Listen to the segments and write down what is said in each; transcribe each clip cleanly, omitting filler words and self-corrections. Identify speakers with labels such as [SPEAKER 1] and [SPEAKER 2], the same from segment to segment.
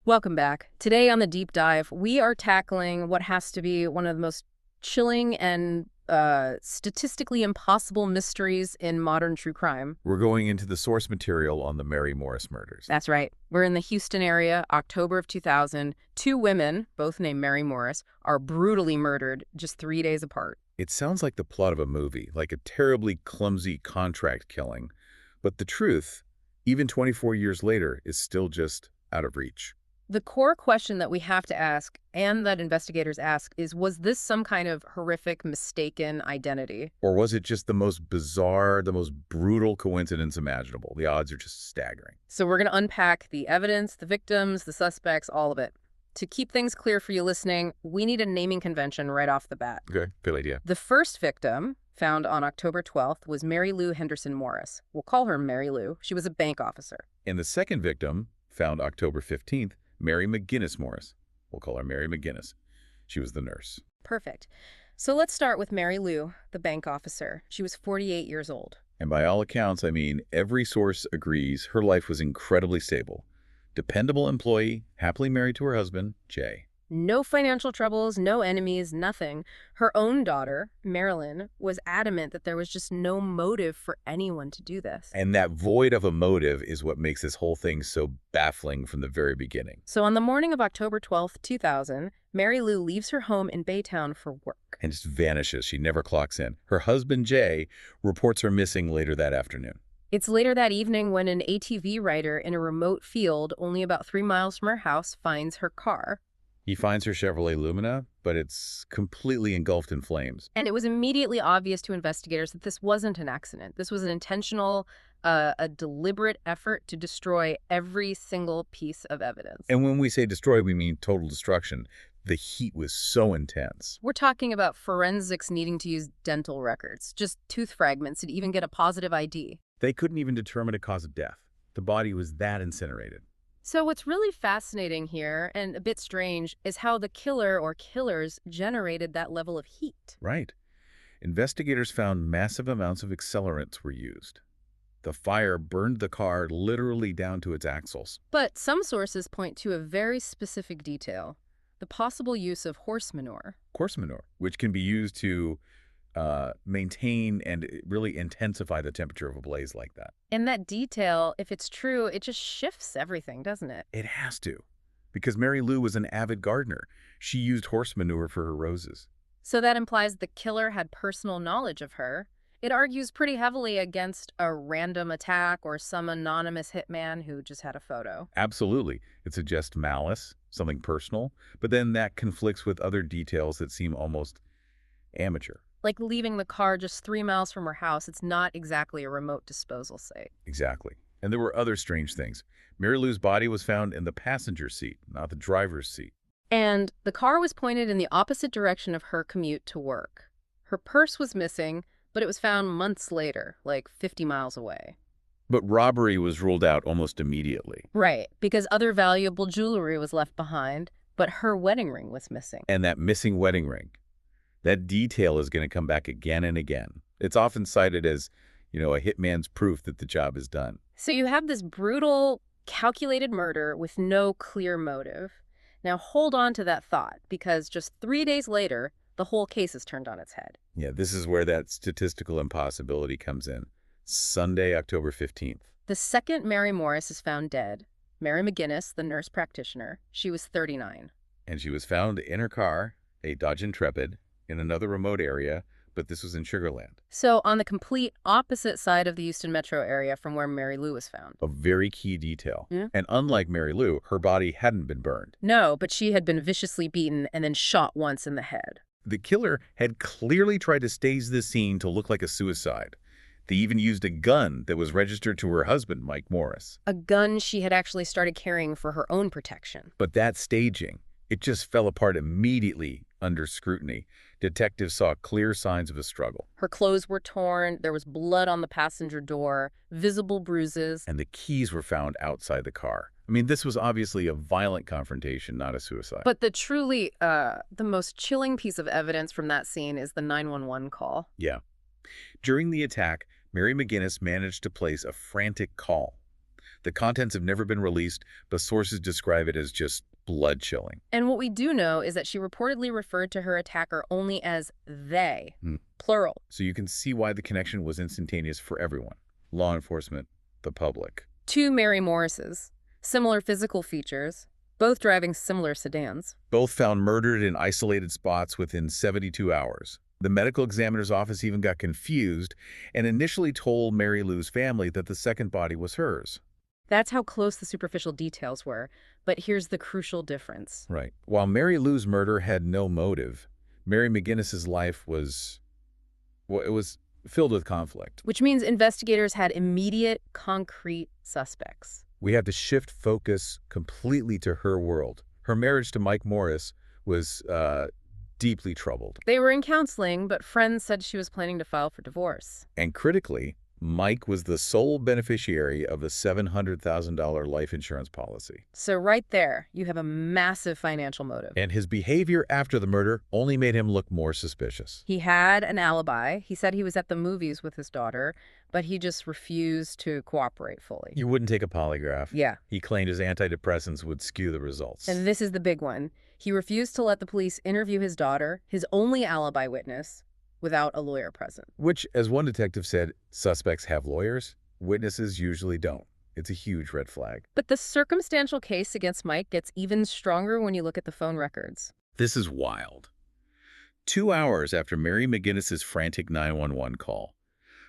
[SPEAKER 1] Welcome back. Today on the deep dive, we are tackling what has to be one of the most chilling and statistically impossible mysteries in modern true crime.
[SPEAKER 2] We're going into the source material on the Mary Morris murders.
[SPEAKER 1] That's right. We're in the Houston area, October of 2000. Two women, both named Mary Morris, are brutally murdered just 3 days apart.
[SPEAKER 2] It sounds like the plot of a movie, like a terribly clumsy contract killing. But the truth, even 24 years later, is still just out of reach.
[SPEAKER 1] The core question that we have to ask, and that investigators ask, is was this some kind of horrific, mistaken identity?
[SPEAKER 2] Or was it just the most bizarre, the most brutal coincidence imaginable? The odds are just staggering.
[SPEAKER 1] So we're going to unpack the evidence, the victims, the suspects, all of it. To keep things clear for you listening, we need a naming convention right off the bat.
[SPEAKER 2] Okay, good idea.
[SPEAKER 1] The first victim, found on October 12th, was Mary Lou Henderson Morris. We'll call her Mary Lou. She was a bank officer.
[SPEAKER 2] And the second victim, found October 15th, Mary McGinnis Morris. We'll call her Mary McGinnis. She was the nurse.
[SPEAKER 1] Perfect. So let's start with Mary Lou, the bank officer. She was 48 years old.
[SPEAKER 2] And by all accounts, every source agrees her life was incredibly stable. Dependable employee, happily married to her husband, Jay.
[SPEAKER 1] No financial troubles, no enemies, nothing. Her own daughter, Marilyn, was adamant that there was just no motive for anyone to do this.
[SPEAKER 2] And that void of a motive is what makes this whole thing so baffling from the very beginning.
[SPEAKER 1] So on the morning of October 12th, 2000, Mary Lou leaves her home in Baytown for work.
[SPEAKER 2] And just vanishes. She never clocks in. Her husband, Jay, reports her missing later that afternoon.
[SPEAKER 1] It's later that evening when an ATV rider in a remote field only about 3 miles from her house finds her car.
[SPEAKER 2] He finds her Chevrolet Lumina, but it's completely engulfed in flames.
[SPEAKER 1] And it was immediately obvious to investigators that this wasn't an accident. This was an intentional, a deliberate effort to destroy every single piece of evidence.
[SPEAKER 2] And when we say destroy, we mean total destruction. The heat was so intense.
[SPEAKER 1] We're talking about forensics needing to use dental records, just tooth fragments, and even get a positive ID.
[SPEAKER 2] They couldn't even determine a cause of death. The body was that incinerated.
[SPEAKER 1] So what's really fascinating here, and a bit strange, is how the killer or killers generated that level of heat.
[SPEAKER 2] Right. Investigators found massive amounts of accelerants were used. The fire burned the car literally down to its axles.
[SPEAKER 1] But some sources point to a very specific detail, the possible use of horse manure.
[SPEAKER 2] Horse manure, which can be used to maintain and really intensify the temperature of a blaze like that.
[SPEAKER 1] And that detail, if it's true, it just shifts everything, doesn't it?
[SPEAKER 2] It has to, because Mary Lou was an avid gardener. She used horse manure for her roses.
[SPEAKER 1] So that implies the killer had personal knowledge of her. It argues pretty heavily against a random attack or some anonymous hitman who just had a photo.
[SPEAKER 2] Absolutely. It suggests malice, something personal, but then that conflicts with other details that seem almost amateur.
[SPEAKER 1] Like leaving the car just 3 miles from her house, it's not exactly a remote disposal site.
[SPEAKER 2] Exactly. And there were other strange things. Mary Lou's body was found in the passenger seat, not the driver's seat.
[SPEAKER 1] And the car was pointed in the opposite direction of her commute to work. Her purse was missing, but it was found months later, like 50 miles away.
[SPEAKER 2] But robbery was ruled out almost immediately.
[SPEAKER 1] Right, because other valuable jewelry was left behind, but her wedding ring was missing.
[SPEAKER 2] And that missing wedding ring, that detail is going to come back again and again. It's often cited as, a hitman's proof that the job is done.
[SPEAKER 1] So you have this brutal, calculated murder with no clear motive. Now hold on to that thought, because just 3 days later, the whole case is turned on its head.
[SPEAKER 2] Yeah, this is where that statistical impossibility comes in. Sunday, October 15th.
[SPEAKER 1] The second Mary Morris is found dead. Mary McGinnis, the nurse practitioner, she was 39.
[SPEAKER 2] And she was found in her car, a Dodge Intrepid, in another remote area, but this was in Sugar Land.
[SPEAKER 1] So on the complete opposite side of the Houston metro area from where Mary Lou was found.
[SPEAKER 2] A very key detail.
[SPEAKER 1] Yeah.
[SPEAKER 2] And unlike Mary Lou, her body hadn't been burned.
[SPEAKER 1] No, but she had been viciously beaten and then shot once in the head.
[SPEAKER 2] The killer had clearly tried to stage the scene to look like a suicide. They even used a gun that was registered to her husband, Mike Morris.
[SPEAKER 1] A gun she had actually started carrying for her own protection.
[SPEAKER 2] But that staging, it just fell apart immediately under scrutiny. Detectives saw clear signs of a struggle.
[SPEAKER 1] Her clothes were torn, there was blood on the passenger door, visible bruises.
[SPEAKER 2] And the keys were found outside the car. This was obviously a violent confrontation, not a suicide.
[SPEAKER 1] But the most chilling piece of evidence from that scene is the 911 call.
[SPEAKER 2] Yeah. During the attack, Mary McGinnis managed to place a frantic call. The contents have never been released, but sources describe it as just blood-chilling.
[SPEAKER 1] And what we do know is that she reportedly referred to her attacker only as they,
[SPEAKER 2] Hmm.
[SPEAKER 1] plural.
[SPEAKER 2] So you can see why the connection was instantaneous for everyone. Law enforcement, the public.
[SPEAKER 1] Two Mary Morrises, similar physical features, both driving similar sedans.
[SPEAKER 2] Both found murdered in isolated spots within 72 hours. The medical examiner's office even got confused and initially told Mary Lou's family that the second body was hers.
[SPEAKER 1] That's how close the superficial details were, but here's the crucial difference.
[SPEAKER 2] Right. While Mary Lou's murder had no motive, Mary McGinnis's life was, well, it was filled with conflict.
[SPEAKER 1] Which means investigators had immediate, concrete suspects.
[SPEAKER 2] We had to shift focus completely to her world. Her marriage to Mike Morris was deeply troubled.
[SPEAKER 1] They were in counseling, but friends said she was planning to file for divorce.
[SPEAKER 2] And critically, Mike was the sole beneficiary of a $700,000 life insurance policy.
[SPEAKER 1] So right there, you have a massive financial motive.
[SPEAKER 2] And his behavior after the murder only made him look more suspicious.
[SPEAKER 1] He had an alibi. He said he was at the movies with his daughter, but he just refused to cooperate fully.
[SPEAKER 2] You wouldn't take a polygraph.
[SPEAKER 1] Yeah.
[SPEAKER 2] He claimed his antidepressants would skew the results.
[SPEAKER 1] And this is the big one. He refused to let the police interview his daughter, his only alibi witness, without a lawyer present.
[SPEAKER 2] Which, as one detective said, suspects have lawyers, witnesses usually don't. It's a huge red flag.
[SPEAKER 1] But the circumstantial case against Mike gets even stronger when you look at the phone records.
[SPEAKER 2] This is wild. 2 hours after Mary McGinnis's frantic 911 call,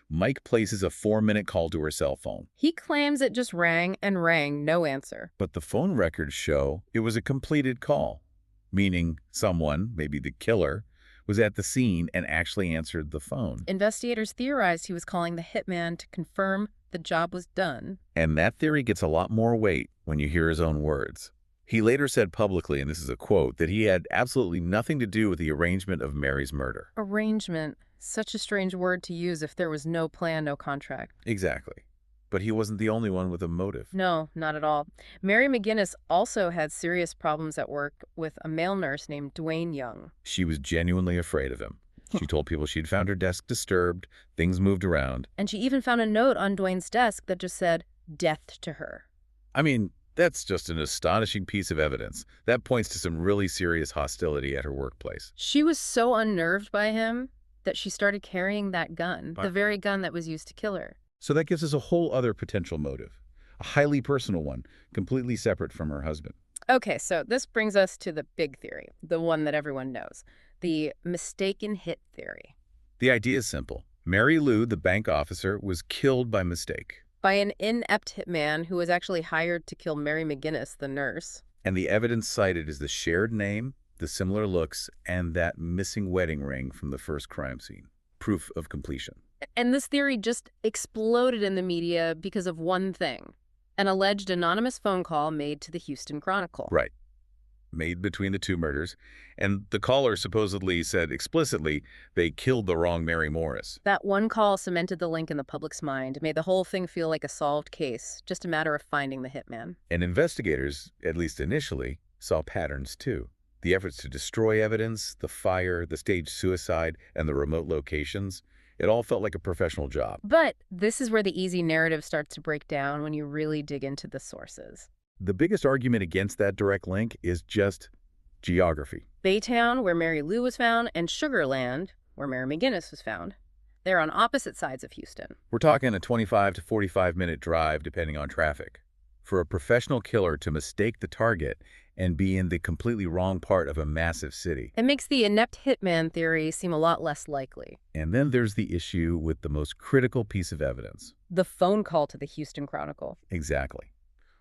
[SPEAKER 2] Mike places a 4-minute call to her cell phone.
[SPEAKER 1] He claims it just rang and rang, no answer.
[SPEAKER 2] But the phone records show it was a completed call, meaning someone, maybe the killer, was at the scene and actually answered the phone.
[SPEAKER 1] Investigators theorized he was calling the hitman to confirm the job was done.
[SPEAKER 2] And that theory gets a lot more weight when you hear his own words. He later said publicly, and this is a quote, that he had absolutely nothing to do with the arrangement of Mary's murder.
[SPEAKER 1] Arrangement. Such a strange word to use if there was no plan, no contract.
[SPEAKER 2] Exactly. But he wasn't the only one with a motive.
[SPEAKER 1] No, not at all. Mary McGinnis also had serious problems at work with a male nurse named Dwayne Young.
[SPEAKER 2] She was genuinely afraid of him. She told people she'd found her desk disturbed, things moved around.
[SPEAKER 1] And she even found a note on Dwayne's desk that just said, "Death to her."
[SPEAKER 2] I mean, that's just an astonishing piece of evidence. That points to some really serious hostility at her workplace.
[SPEAKER 1] She was so unnerved by him that she started carrying that gun, the very gun that was used to kill her.
[SPEAKER 2] So that gives us a whole other potential motive, a highly personal one, completely separate from her husband.
[SPEAKER 1] Okay, so this brings us to the big theory, the one that everyone knows, the mistaken hit theory.
[SPEAKER 2] The idea is simple. Mary Lou, the bank officer, was killed by mistake.
[SPEAKER 1] By an inept hitman who was actually hired to kill Mary McGinnis, the nurse.
[SPEAKER 2] And the evidence cited is the shared name, the similar looks, and that missing wedding ring from the first crime scene. Proof of completion.
[SPEAKER 1] And this theory just exploded in the media because of one thing, an alleged anonymous phone call made to the Houston Chronicle.
[SPEAKER 2] Right. Made between the two murders. And the caller supposedly said explicitly they killed the wrong Mary Morris.
[SPEAKER 1] That one call cemented the link in the public's mind, made the whole thing feel like a solved case, just a matter of finding the hitman.
[SPEAKER 2] And investigators, at least initially, saw patterns too. The efforts to destroy evidence, the fire, the staged suicide, and the remote locations, it all felt like a professional job.
[SPEAKER 1] But this is where the easy narrative starts to break down when you really dig into the sources.
[SPEAKER 2] The biggest argument against that direct link is just geography.
[SPEAKER 1] Baytown, where Mary Lou was found, and Sugar Land, where Mary McGinnis was found. They're on opposite sides of Houston.
[SPEAKER 2] We're talking a 25 to 45-minute drive depending on traffic. For a professional killer to mistake the target and be in the completely wrong part of a massive city.
[SPEAKER 1] It makes the inept hitman theory seem a lot less likely.
[SPEAKER 2] And then there's the issue with the most critical piece of evidence.
[SPEAKER 1] The phone call to the Houston Chronicle.
[SPEAKER 2] Exactly.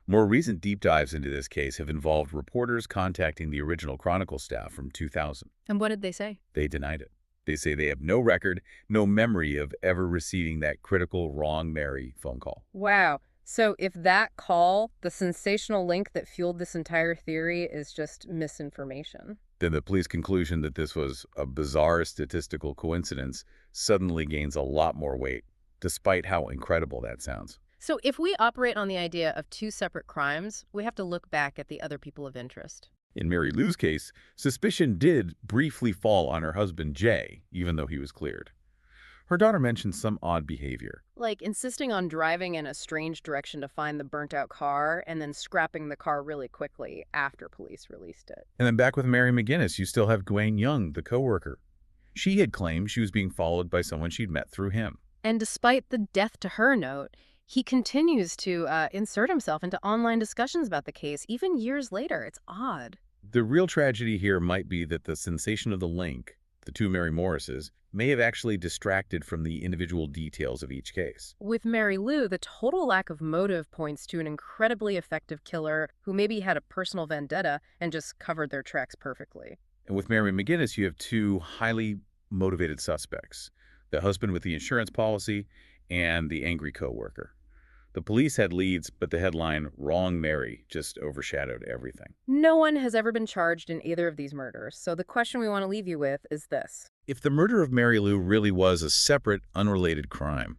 [SPEAKER 2] More recent deep dives into this case have involved reporters contacting the original Chronicle staff from 2000.
[SPEAKER 1] And what did they say?
[SPEAKER 2] They denied it. They say they have no record, no memory of ever receiving that critical wrong Mary phone call.
[SPEAKER 1] Wow. So if that call, the sensational link that fueled this entire theory, is just misinformation.
[SPEAKER 2] Then the police conclusion that this was a bizarre statistical coincidence suddenly gains a lot more weight, despite how incredible that sounds.
[SPEAKER 1] So if we operate on the idea of two separate crimes, we have to look back at the other people of interest.
[SPEAKER 2] In Mary Lou's case, suspicion did briefly fall on her husband, Jay, even though he was cleared. Her daughter mentioned some odd behavior.
[SPEAKER 1] Like insisting on driving in a strange direction to find the burnt-out car and then scrapping the car really quickly after police released it.
[SPEAKER 2] And then back with Mary McGinnis, you still have Gwen Young, the coworker. She had claimed she was being followed by someone she'd met through him.
[SPEAKER 1] And despite the death to her note, he continues to insert himself into online discussions about the case, even years later. It's odd.
[SPEAKER 2] The real tragedy here might be that the sensation of the link, the two Mary Morrises, may have actually distracted from the individual details of each case.
[SPEAKER 1] With Mary Lou, the total lack of motive points to an incredibly effective killer who maybe had a personal vendetta and just covered their tracks perfectly.
[SPEAKER 2] And with Mary McGinnis, you have two highly motivated suspects, the husband with the insurance policy and the angry coworker. The police had leads, but the headline, Wrong Mary, just overshadowed everything.
[SPEAKER 1] No one has ever been charged in either of these murders, so the question we want to leave you with is this.
[SPEAKER 2] If the murder of Mary Lou really was a separate, unrelated crime,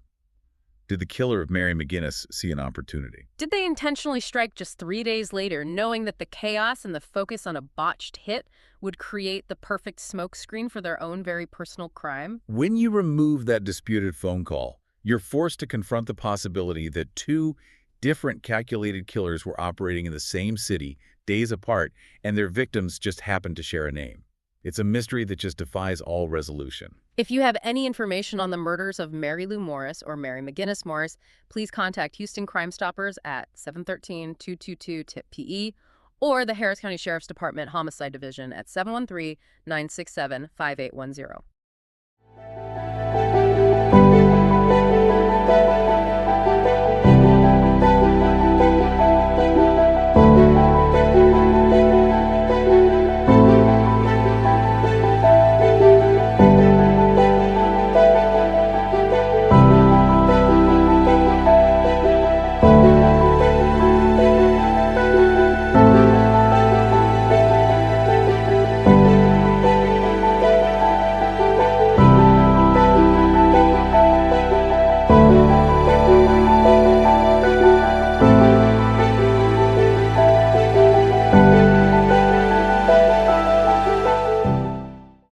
[SPEAKER 2] did the killer of Mary McGinnis see an opportunity?
[SPEAKER 1] Did they intentionally strike just 3 days later, knowing that the chaos and the focus on a botched hit would create the perfect smokescreen for their own very personal crime?
[SPEAKER 2] When you remove that disputed phone call, you're forced to confront the possibility that two different calculated killers were operating in the same city, days apart, and their victims just happened to share a name. It's a mystery that just defies all resolution.
[SPEAKER 1] If you have any information on the murders of Mary Lou Morris or Mary McGinnis Morris, please contact Houston Crime Stoppers at 713-222-TIP-PE or the Harris County Sheriff's Department Homicide Division at 713-967-5810.